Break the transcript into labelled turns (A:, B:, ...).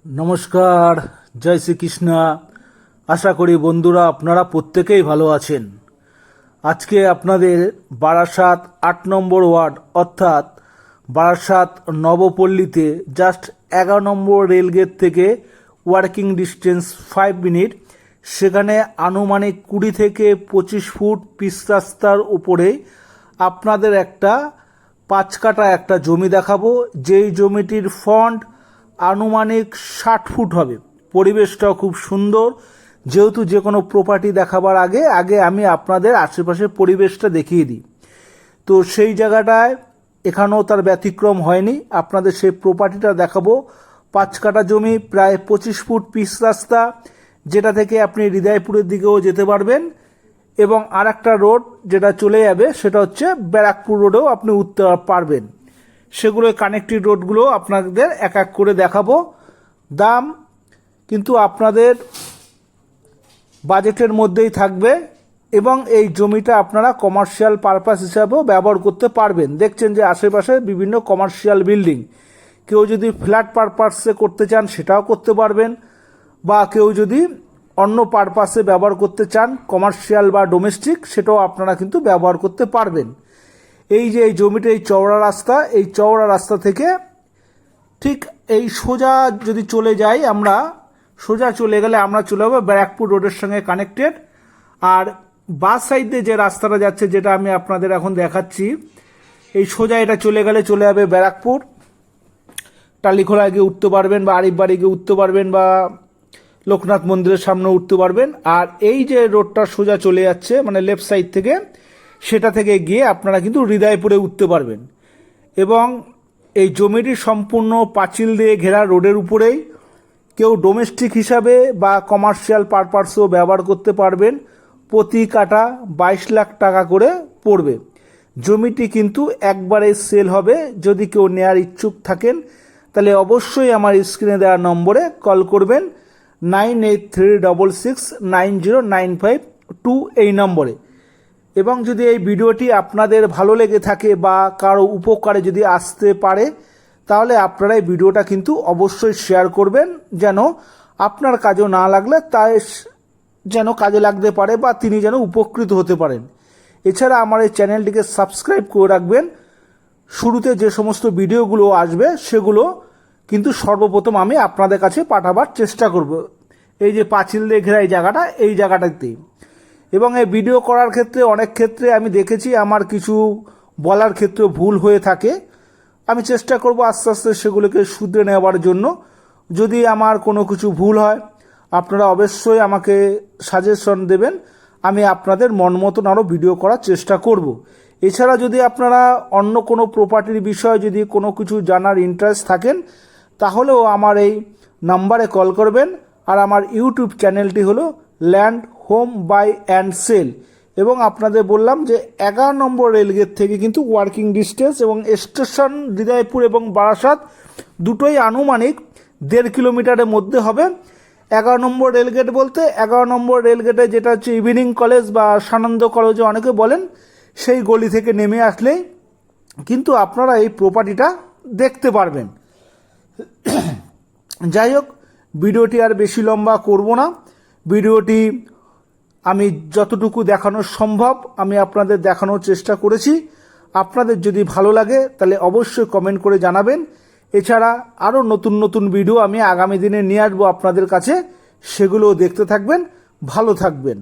A: নমস্কার, জয় শ্রীকৃষ্ণ। আশা করি বন্ধুরা আপনারা প্রত্যেকেই ভালো আছেন। আজকে আপনাদের বারাসাত ৮ নম্বর ওয়ার্ড অর্থাৎ বারাসাত নবপল্লীতে জাস্ট ১১ নম্বর রেলগেট থেকে ওয়ার্কিং ডিস্টেন্স 5 মিনিট, সেখানে আনুমানিক ২০ থেকে ২৫ ফুট পিচ রাস্তার উপরে আপনাদের একটা ৫ কাঠা একটা জমি দেখাবো। যেই জমিটির ফ্রন্ট আনুমানিক ৬০ ফুট হবে। পরিবেশটাও খুব সুন্দর। যেহেতু যে কোনো প্রপার্টি দেখাবার আগে আগে আমি আপনাদের আশেপাশের পরিবেশটা দেখিয়ে দিই, তো সেই জায়গাটায় এখানেও তার ব্যতিক্রম হয়নি। আপনাদের সেই প্রপার্টিটা দেখাবো। ৫ কাঠা জমি, প্রায় ২৫ ফুট পিচ রাস্তা, যেটা থেকে আপনি হৃদয়পুরের দিকেও যেতে পারবেন, এবং আর একটা রোড যেটা চলে যাবে সেটা হচ্ছে ব্যারাকপুর রোডেও আপনি উঠতে পারবেন। সেগুলো কানেক্টেড রোডগুলো আপনাদের এক এক করে দেখাবো। দাম কিন্তু আপনাদের বাজেটের মধ্যেই থাকবে, এবং এই জমিটা আপনারা কমার্শিয়াল পারপাস হিসাবেও ব্যবহার করতে পারবেন। দেখছেন যে আশেপাশে বিভিন্ন কমার্শিয়াল বিল্ডিং, কেউ যদি ফ্ল্যাট পারপাসে করতে চান সেটাও করতে পারবেন, বা কেউ যদি অন্য পারপাসে ব্যবহার করতে চান কমার্শিয়াল বা ডোমেস্টিক, সেটাও আপনারা কিন্তু ব্যবহার করতে পারবেন। এই যে এই জমিটা, এই চওড়া রাস্তা, এই চওড়া রাস্তা থেকে ঠিক এই সোজা যদি চলে যাই, আমরা সোজা চলে গেলে আমরা চলে যাবো ব্যারাকপুর রোডের সঙ্গে কানেক্টেড। আর বাস সাইডে যে রাস্তাটা যাচ্ছে, যেটা আমি আপনাদের এখন দেখাচ্ছি, এই সোজা এটা চলে গেলে চলে যাবে ব্যারাকপুর। টালিখোলায় গিয়ে উঠতে পারবেন, বা আরিফ বাড়ি গিয়ে উঠতে পারবেন, বা লোকনাথ মন্দিরের সামনে উঠতে পারবেন। আর এই যে রোডটা সোজা চলে যাচ্ছে মানে লেফট সাইড থেকে, সেটা থেকে গিয়ে আপনারা কিন্তু হৃদয়পুরে উঠতে পারবেন। এবং এই জমিটি সম্পূর্ণ পাঁচিল দিয়ে ঘেরা রোডের উপরেই। কেউ ডোমেস্টিক হিসাবে বা কমার্শিয়াল পারপাসেও ব্যবহার করতে পারবেন। প্রতি কাঠা ২২ লাখ টাকা করে পড়বে। জমিটি কিন্তু একবারে সেল হবে। যদি কেউ নেয়ার ইচ্ছুক থাকেন তাহলে অবশ্যই আমার স্ক্রিনে দেওয়া নম্বরে কল করবেন, 9836690952 এই নম্বরে। এবং যদি এই ভিডিওটি আপনাদের ভালো লেগে থাকে বা কারো উপকারে যদি আসতে পারে, তাহলে আপনারা এই ভিডিওটা কিন্তু অবশ্যই শেয়ার করবেন, যেন আপনার কাজও না লাগলে তাই যেন কাজে লাগতে পারে, বা তিনি যেন উপকৃত হতে পারেন। এছাড়া আমার এই চ্যানেলটিকে সাবস্ক্রাইব করে রাখবেন। শুরুতে যে সমস্ত ভিডিওগুলো আসবে সেগুলো কিন্তু সর্বপ্রথম আমি আপনাদের কাছে পাঠাবার চেষ্টা করব। এই যে পাঁচিল দিয়ে ঘেরা এই জায়গাটা, এই জায়গাটাতেই। এবং এই ভিডিও করার ক্ষেত্রে অনেক ক্ষেত্রে আমি দেখেছি আমার কিছু বলার ক্ষেত্রে ভুল হয়ে থাকে। আমি চেষ্টা করব আস্তে আস্তে সেগুলোকে শুধরে নেওয়ার জন্য। যদি আমার কোনো কিছু ভুল হয় আপনারা অবশ্যই আমাকে সাজেশন দেবেন, আমি আপনাদের মন মতন আরও ভিডিও করার চেষ্টা করব। এছাড়া যদি আপনারা অন্য কোনো প্রপার্টির বিষয়ে যদি কোনো কিছু জানার ইন্টারেস্ট থাকেন, তাহলেও আমার এই নাম্বারে কল করবেন। আর আমার ইউটিউব চ্যানেলটি হলো land home buy and sell. এবং আপনাদের বললাম যে ১১ নম্বর রেলগেট থেকে কিন্তু ওয়ার্কিং ডিস্টেন্স, এবং স্টেশন হৃদয়পুর এবং বারাসাত দুটোই আনুমানিক ১.৫ কিলোমিটারের মধ্যে হবে। ১১ নম্বর রেলগেট বলতে ১১ নম্বর রেলগেটে যেটা হচ্ছে ইভিনিং কলেজ বা সানন্দ কলেজে অনেকে বলেন, সেই গলি থেকে নেমে আসলেই কিন্তু আপনারা এই প্রপার্টিটা দেখতে পারবেন। যাই হোক, ভিডিওটি আর বেশি লম্বা করব না। ভিডিওটি আমি যতটুকু দেখানো সম্ভব আমি আপনাদের দেখানোর চেষ্টা করেছি। আপনাদের যদি ভালো লাগে তাহলে অবশ্যই কমেন্ট করে জানাবেন। এছাড়া আরও নতুন নতুন ভিডিও আমি আগামী দিনে নিয়ে আসবো আপনাদের কাছে, সেগুলোও দেখতে থাকবেন। ভালো থাকবেন।